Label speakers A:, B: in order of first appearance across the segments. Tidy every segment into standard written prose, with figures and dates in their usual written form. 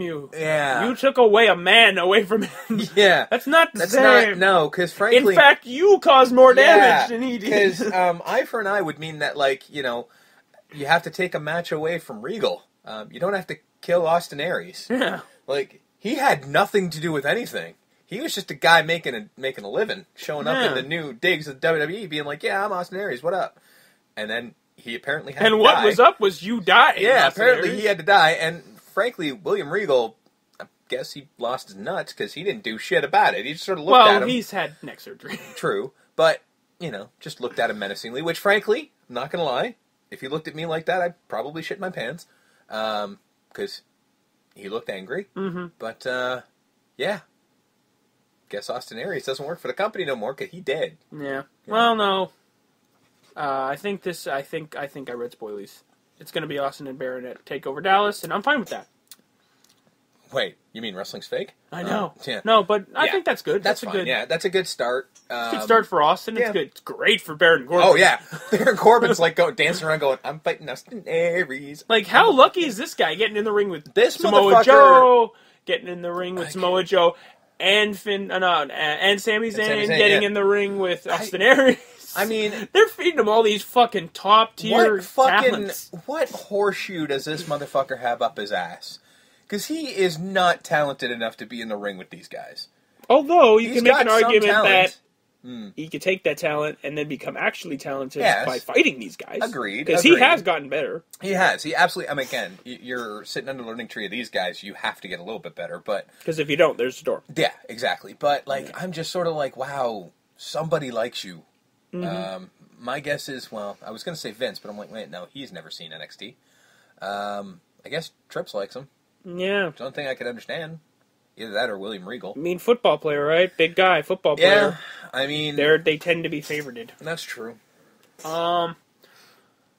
A: you.
B: Yeah.
A: You took a man away from him.
B: Yeah.
A: That's not the
B: That's
A: same.
B: no, because frankly...
A: In fact, you caused more damage than he did.
B: Because eye for an eye would mean that, like, you know, you have to take a match away from Regal. You don't have to kill Austin Aries.
A: Yeah.
B: Like, he had nothing to do with anything. He was just a guy making a living, showing up in the new digs of WWE, being like, yeah, I'm Austin Aries, what up? And then he apparently had to die.
A: And what was up was you dying.
B: Yeah,
A: Austin
B: apparently
A: Aries.
B: he had to die, and frankly, William Regal, I guess he lost his nuts, because he didn't do shit about it. He just sort of looked at him.
A: Well, he's had neck surgery.
B: True, but, you know, just looked at him menacingly, which frankly, I'm not gonna lie, if he looked at me like that, I'd probably shit my pants, because he looked angry.
A: Mm-hmm.
B: But, yeah. Guess Austin Aries doesn't work for the company no more, because he dead.
A: Yeah. Well, no. I think I read spoilies. It's going to be Austin and Baron take over Dallas, and I'm fine with that.
B: Wait, you mean wrestling's fake?
A: I know.
B: Yeah.
A: No, but I think that's good.
B: That's
A: a
B: fine.
A: good.
B: Yeah, that's a good start.
A: It's a good start for Austin. It's good. It's great for Baron Corbin.
B: Oh yeah, Baron Corbin's like dancing around, going, "I'm fighting Austin Aries."
A: Like, how lucky is this guy getting in the ring with
B: this
A: Samoa Joe, getting in the ring with Samoa Joe, and and Sami Zayn, getting in the ring with Austin Aries.
B: I mean,
A: they're feeding him all these fucking top tier talents.
B: What horseshoe does this motherfucker have up his ass? Because he is not talented enough to be in the ring with these guys.
A: Although you can make an argument that
B: Mm.
A: He could take that talent and then become actually talented
B: Yes.
A: by fighting these guys.
B: Agreed.
A: Because he has gotten better.
B: He has. He absolutely... I mean, again, you're sitting under the learning tree of these guys. You have to get a little bit better, but...
A: Because if you don't, there's the door.
B: Yeah, exactly. But, like, I'm just sort of like, wow, somebody likes you.
A: Mm-hmm.
B: My guess is, well, I was going to say Vince, but I'm like, wait, no, he's never seen NXT. I guess Trips likes him.
A: Yeah.
B: It's the only thing I could understand. Either that or William Regal.
A: I mean, football player, right? Big guy, football player.
B: Yeah, I mean...
A: They tend to be favored.
B: That's true.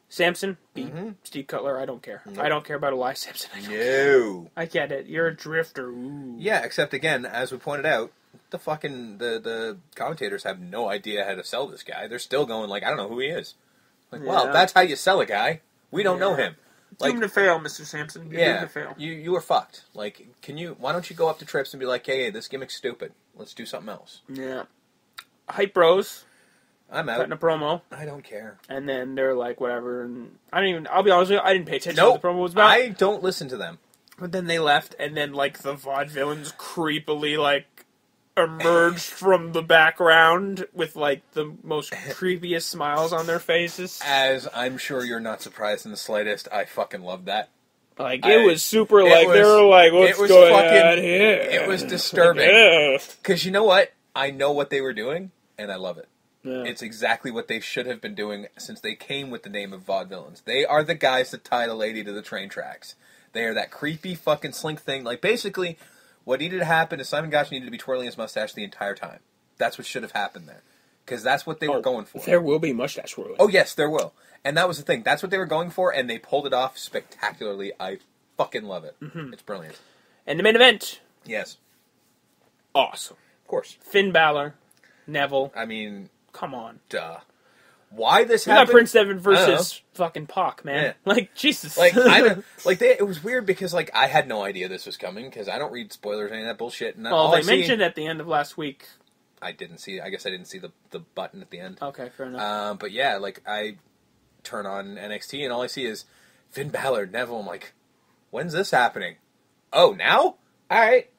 A: Samson beat Steve Cutler. I don't care.
B: Nope.
A: I don't care about Elias Samson.
B: No.
A: I get it. You're a drifter. Ooh.
B: Yeah, except again, as we pointed out, the commentators have no idea how to sell this guy. They're still going like, I don't know who he is. Like, well, that's how you sell a guy. We don't know him. Like,
A: doomed to fail, Mr. Sampson. You're doomed to fail.
B: You were fucked. Like, why don't you go up to Trips and be like, hey, this gimmick's stupid. Let's do something else.
A: Yeah. Hype Bros.
B: I'm out.
A: Cutting a promo.
B: I don't care.
A: And then they're like, whatever. And I'll be honest with you, I didn't pay attention to what the promo was about.
B: I don't listen to them.
A: But then they left, and then, like, the vaudevillains creepily, like, emerged from the background with, like, the most creepiest smiles on their faces.
B: As I'm sure you're not surprised in the slightest, I fucking love that.
A: Like, it was super, like, they were like, what's going on here?
B: It was disturbing. Because you know what? I know what they were doing, and I love it. Yeah. It's exactly what they should have been doing since they came with the name of vaudevillains. They are the guys that tied a lady to the train tracks. They are that creepy fucking slink thing. Like, basically... What needed to happen is Simon Gotch needed to be twirling his mustache the entire time. That's what should have happened there. Because that's what they were going for.
A: There will be mustache twirling.
B: Oh, yes, there will. And that was the thing. That's what they were going for, and they pulled it off spectacularly. I fucking love it. Mm-hmm. It's brilliant. And
A: the main event.
B: Yes.
A: Awesome.
B: Of course.
A: Finn Balor. Neville.
B: I mean...
A: Come on.
B: Duh. Why this happened?
A: Not Prince Devitt versus fucking Pac, man. Yeah. Like, Jesus.
B: Like, it was weird because, like, I had no idea this was coming because I don't read spoilers or any of that bullshit. And
A: well, they mentioned at the end of last week.
B: I didn't see. I guess I didn't see the button at the end.
A: Okay, fair enough.
B: But yeah, like, I turn on NXT and all I see is Finn Balor, Neville. I'm like, when's this happening? Oh, now? All right.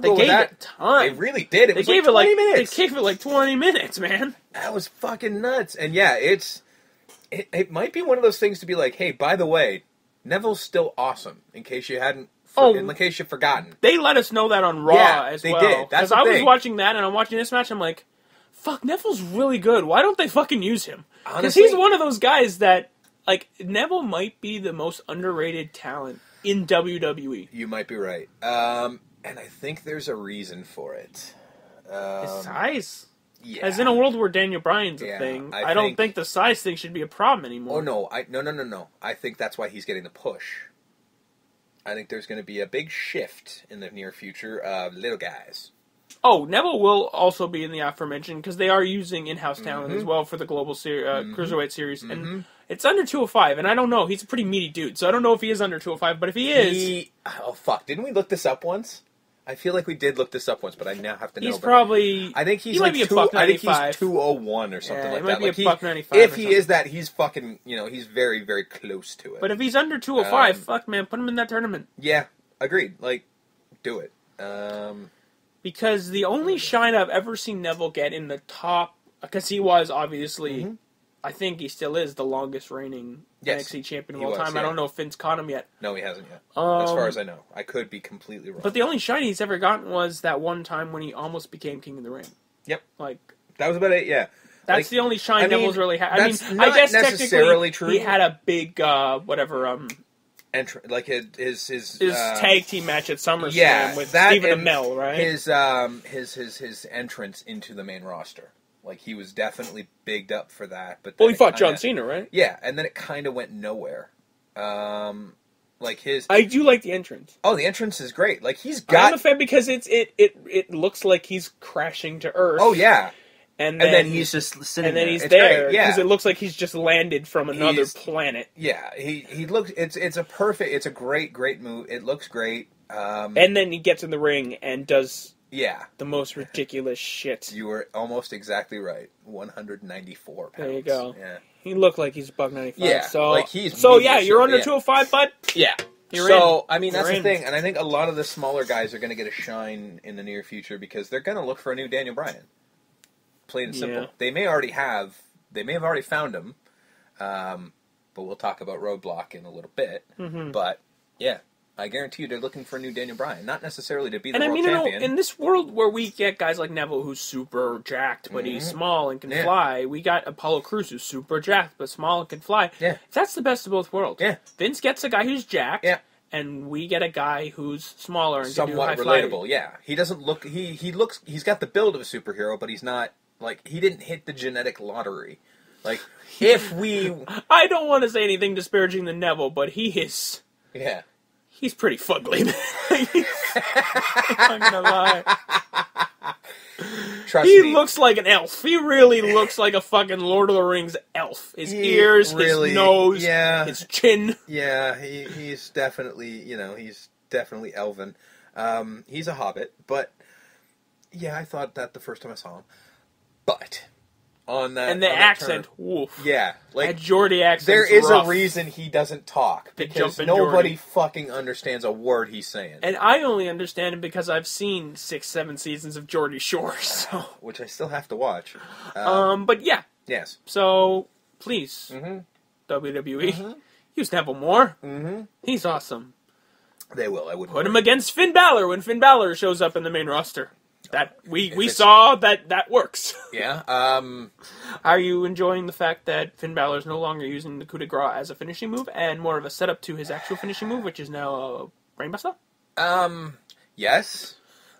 A: They gave it time.
B: They really did. It was like 20 minutes.
A: They gave it like 20 minutes, man.
B: That was fucking nuts. And yeah, it might be one of those things to be like, hey, by the way, Neville's still awesome. In case you hadn't, in case you've forgotten.
A: They let us know that on Raw as well.
B: They did. That's the thing.
A: I was watching that and I'm watching this match. I'm like, fuck, Neville's really good. Why don't they fucking use him? Because he's one of those guys that, like, Neville might be the most underrated talent in WWE.
B: You might be right. And I think there's a reason for it.
A: His size.
B: Yeah.
A: As in a world where Daniel Bryan's a thing, I don't think the size thing should be a problem anymore.
B: Oh, no. No. I think that's why he's getting the push. I think there's going to be a big shift in the near future of little guys.
A: Oh, Neville will also be in the aforementioned because they are using in-house talent as well for the global Cruiserweight series. And It's under 205, and I don't know. He's a pretty meaty dude, so I don't know if he is under 205, but if he is...
B: Oh, fuck. Didn't we look this up once? I feel like we did look this up once, but I now have to know.
A: He's probably...
B: I think he's
A: he
B: like
A: might be a
B: I think he's 201 or something like that.
A: He might be a buck 95
B: if he is that, he's fucking, he's very, very close to it.
A: But if he's under 205, fuck, man, put him in that tournament.
B: Yeah, agreed. Like, do it.
A: Because the only shine I've ever seen Neville get in the top... Because he was, obviously... Mm-hmm. I think he still is the longest reigning NXT champion of all time. Yeah. I don't know if Finn's caught him yet.
B: No, he hasn't yet. As far as I know. I could be completely wrong.
A: But the only shine he's ever gotten was that one time when he almost became King of the Ring.
B: Yep.
A: Like
B: that was about it, yeah.
A: That's the only shine Neville's really had. I guess
B: necessarily
A: technically
B: true.
A: He had a big,
B: like his
A: tag team match at SummerSlam with Stephen Amell, right?
B: His entrance into the main roster. Like, he was definitely bigged up for that. But
A: he fought John Cena, right?
B: Yeah, and then it kind of went nowhere. I
A: do like the entrance.
B: Oh, the entrance is great. Like, he's got...
A: I'm a fan because it looks like he's crashing to Earth.
B: Oh, yeah.
A: And then
B: he's just sitting there.
A: And then he's there. Yeah. Because it looks like he's just landed from another planet.
B: Yeah, he looks... It's a great move. It looks great.
A: And then he gets in the ring and does...
B: Yeah.
A: The most ridiculous shit.
B: You were almost exactly right. 194 pounds.
A: There you go.
B: Yeah.
A: He looked like he's $195.
B: Yeah.
A: So,
B: like he's
A: you're under 205, bud?
B: Yeah.
A: You're in.
B: I mean, that's the thing. And I think a lot of the smaller guys are going to get a shine in the near future because they're going to look for a new Daniel Bryan. Plain and simple.
A: Yeah.
B: They may have already found him. But we'll talk about Roadblock in a little bit. Mm-hmm. But, yeah. I guarantee you they're looking for a new Daniel Bryan. Not necessarily to be the world champion.
A: In this world where we get guys like Neville who's super jacked, but he's small and can fly, we got Apollo Crews who's super jacked, but small and can fly.
B: Yeah.
A: That's the best of both worlds.
B: Yeah.
A: Vince gets a guy who's jacked, and we get a guy who's smaller and
B: somewhat
A: can do
B: relatable, yeah. He doesn't look... He's got the build of a superhero, but he's not... Like, he didn't hit the genetic lottery. Like, if we...
A: I don't want to say anything disparaging to Neville, but he is...
B: Yeah.
A: He's pretty fugly. I'm not gonna lie.
B: Trust me.
A: He looks like an elf. He really looks like a fucking Lord of the Rings elf. His ears, his nose, his chin.
B: Yeah, he's definitely, he's definitely elven. He's a hobbit, but yeah, I thought that the first time I saw him. But on that,
A: and the accent, woof.
B: Yeah, like
A: that Geordie accent.
B: There is a reason he doesn't talk because nobody
A: Geordie.
B: Fucking understands a word he's saying.
A: And I only understand it because I've seen 6-7 seasons of Geordie Shore, so
B: which I still have to watch.
A: But yeah,
B: yes.
A: So please, WWE, use Neville more. Mm-hmm. He's awesome.
B: They will. I wouldn't
A: put him against Finn Balor when Finn Balor shows up in the main roster. That we saw that works.
B: Yeah.
A: Are you enjoying the fact that Finn Balor is no longer using the coup de grace as a finishing move and more of a setup to his actual finishing move, which is now a Brainbuster?
B: Yes.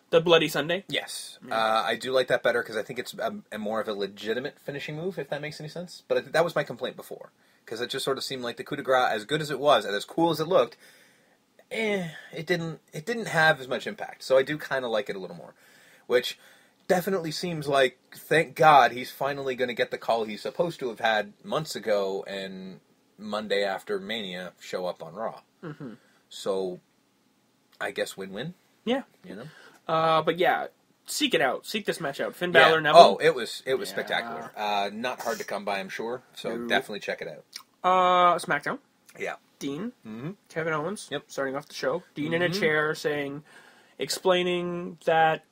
A: The Bloody Sunday?
B: Yes. I do like that better because I think it's a more of a legitimate finishing move, if that makes any sense. But that was my complaint before. Because it just sort of seemed like the coup de grace, as good as it was and as cool as it looked, it didn't have as much impact. So I do kind of like it a little more. Which definitely seems like, thank God, he's finally going to get the call he's supposed to have had months ago and Monday after Mania show up on Raw. Mm-hmm. So, I guess win-win.
A: Yeah. But yeah, seek it out. Seek this match out. Finn Balor, Neville.
B: Oh, it was spectacular. Not hard to come by, I'm sure. So definitely check it out.
A: SmackDown.
B: Yeah.
A: Dean. Mm-hmm. Kevin Owens. Yep. Starting off the show. Dean in a chair explaining that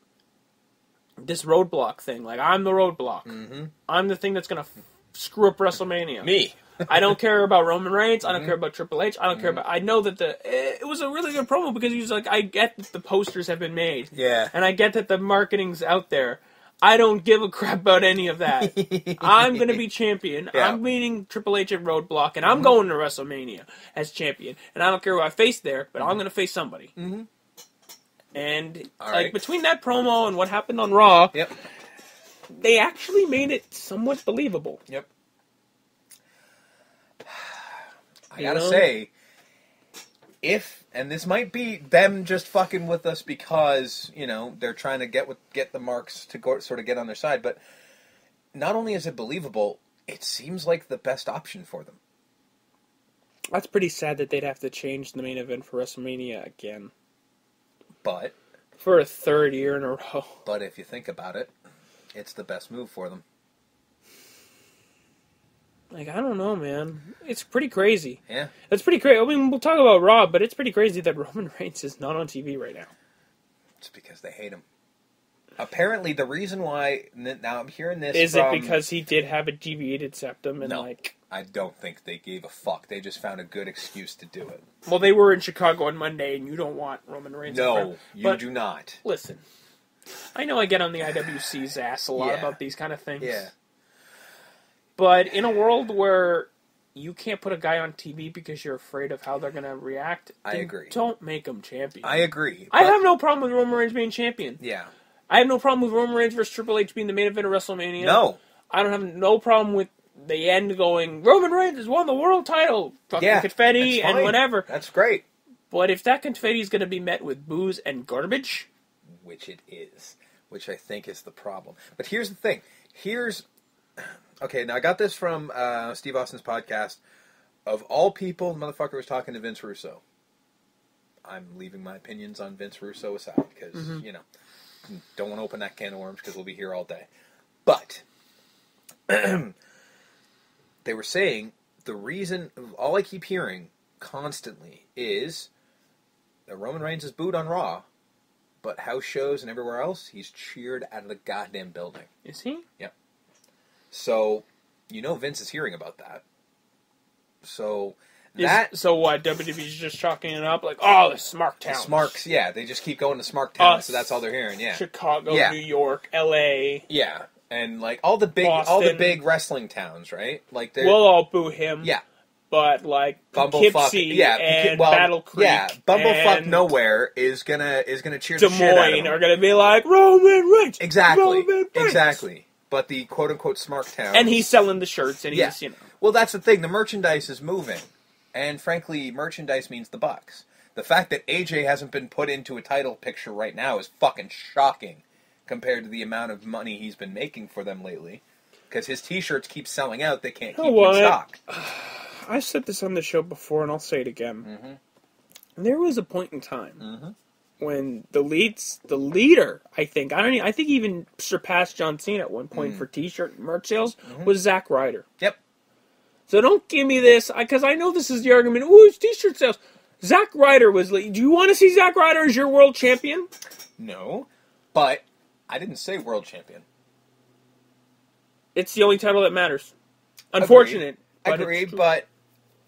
A: this roadblock thing, like, I'm the roadblock. Mm-hmm. I'm the thing that's going to screw up WrestleMania.
B: Me.
A: I don't care about Roman Reigns. I don't care about Triple H. I don't care about... I know that it was a really good promo because he was like, I get that the posters have been made.
B: Yeah.
A: And I get that the marketing's out there. I don't give a crap about any of that. I'm going to be champion. Yeah. I'm beating Triple H at Roadblock, and I'm going to WrestleMania as champion. And I don't care who I face there, but I'm going to face somebody. Mm-hmm. And between that promo and what happened on Raw, they actually made it somewhat believable.
B: Yep. I gotta say, and this might be them just fucking with us because, they're trying to get the marks to sort of get on their side, but not only is it believable, it seems like the best option for them.
A: That's pretty sad that they'd have to change the main event for WrestleMania again.
B: But
A: for a third year in a row.
B: But if you think about it, it's the best move for them.
A: Like, I don't know, man. It's pretty crazy.
B: Yeah.
A: It's pretty crazy. I mean, we'll talk about Raw, but it's pretty crazy that Roman Reigns is not on TV right now.
B: It's because they hate him. Apparently, the reason why... Now, I'm hearing this
A: Is it because he did have a deviated septum? And
B: no, I don't think they gave a fuck. They just found a good excuse to do it.
A: Well, they were in Chicago on Monday, and you don't want Roman Reigns.
B: No, you do not.
A: Listen, I know I get on the IWC's ass a lot about these kind of things.
B: Yeah.
A: But in a world where you can't put a guy on TV because you're afraid of how they're going to react,
B: I agree.
A: Don't make him champion.
B: I agree.
A: I have no problem with Roman Reigns being champion.
B: Yeah.
A: I have no problem with Roman Reigns versus Triple H being the main event of WrestleMania.
B: No.
A: I don't have no problem with the end going, Roman Reigns has won the world title. Fucking confetti and whatever.
B: That's great.
A: But if that confetti is going to be met with booze and garbage...
B: Which it is. Which I think is the problem. But here's the thing. Okay, now I got this from Steve Austin's podcast. Of all people, the motherfucker was talking to Vince Russo. I'm leaving my opinions on Vince Russo aside because, don't want to open that can of worms because we'll be here all day. But they were saying the reason, all I keep hearing constantly is that Roman Reigns is booed on Raw, but house shows and everywhere else, he's cheered out of the goddamn building.
A: Is he?
B: Yep. So, Vince is hearing about that. So
A: what, WWE's just chalking it up like, oh, the Smark Towns.
B: The Smarks, yeah, they just keep going to Smark Towns, so that's all they're hearing, yeah.
A: Chicago, New York, LA.
B: Yeah, and like all the big wrestling towns, right? Like
A: we'll all boo him.
B: Yeah.
A: But like Poughkeepsie and Battle Creek,
B: Bumblefuck Nowhere is gonna cheer
A: Des
B: the shit out of
A: Moines are gonna be like Roman Reigns.
B: Exactly. But the quote unquote Smark Towns,
A: and he's selling the shirts, and he's
B: Well, that's the thing. The merchandise is moving, and frankly, merchandise means the bucks. The fact that AJ hasn't been put into a title picture right now is fucking shocking compared to the amount of money he's been making for them lately. Because his T-shirts keep selling out; they can't keep in stock.
A: I said this on the show before, and I'll say it again. Mm-hmm. There was a point in time when the leader, I think even surpassed John Cena at one point for T-shirt merch sales, was Zack Ryder.
B: Yep.
A: So don't give me this, because I know this is the argument. Ooh, it's T-shirt sales. Zack Ryder was. Do you want to see Zack Ryder as your world champion?
B: No, but I didn't say world champion.
A: It's the only title that matters. Unfortunate.
B: Agreed, but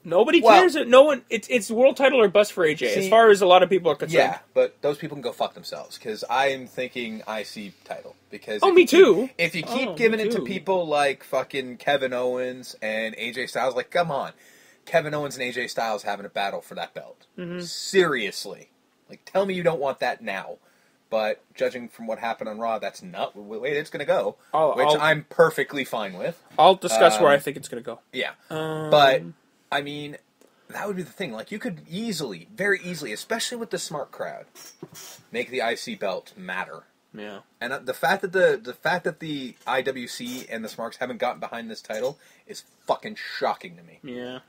A: nobody cares. No one. It's world title or bust for AJ, as far as a lot of people are concerned.
B: Yeah, but those people can go fuck themselves, because I'm thinking IC title. Because
A: me too.
B: If you keep giving it to people like fucking Kevin Owens and AJ Styles, like, come on. Kevin Owens and AJ Styles having a battle for that belt. Mm-hmm. Seriously. Like, tell me you don't want that now. But judging from what happened on Raw, that's not the way it's going to go. I'm perfectly fine with.
A: I'll discuss where I think it's going to go.
B: Yeah. But, I mean, that would be the thing. Like, you could very easily, especially with the smart crowd, make the IC belt matter.
A: Yeah. And
B: the fact that the IWC and the Smarks haven't gotten behind this title is fucking shocking to me.
A: Yeah.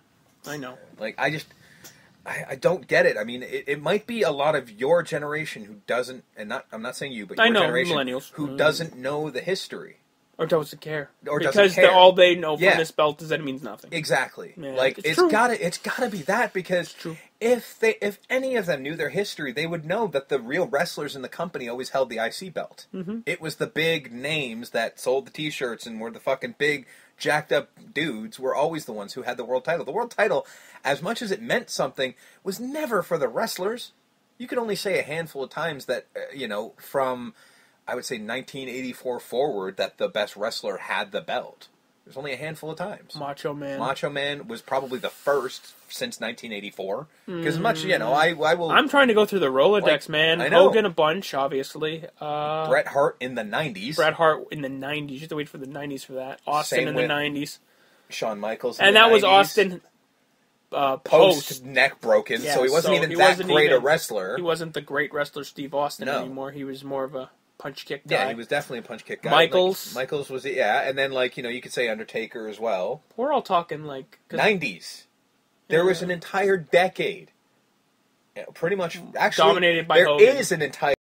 A: I know.
B: Like, I don't get it. I mean, it might be a lot of your generation who doesn't, I'm not saying you, but your generation
A: millennials
B: who doesn't know the history.
A: Or doesn't care.
B: Because
A: all they know from this belt is that it means nothing.
B: Exactly.
A: Yeah,
B: like, it's gotta be that, because if any of them knew their history, they would know that the real wrestlers in the company always held the IC belt. Mm-hmm. It was the big names that sold the T-shirts and were the fucking big jacked up dudes were always the ones who had the world title. The world title, as much as it meant something, was never for the wrestlers. You could only say a handful of times that, from, I would say 1984 forward, that the best wrestler had the belt. There's only a handful of times.
A: Macho
B: Man was probably the first since 1984. Because I will...
A: I'm trying to go through the Rolodex, man.
B: I know.
A: Hogan a bunch, obviously.
B: Bret Hart in the 90s.
A: You have to wait for the 90s for that. Austin in the 90s.
B: Shawn Michaels
A: in the 90s. And that was Austin
B: post neck broken, so he wasn't even that great a wrestler.
A: He wasn't the great wrestler Steve Austin anymore. He was more of a punch kick guy.
B: Yeah, he was definitely a punch kick guy.
A: Michaels
B: was, and then you could say Undertaker as well.
A: We're all talking
B: 90s. There was an entire decade, pretty much, actually,
A: dominated by
B: there
A: Hogan.
B: is an entire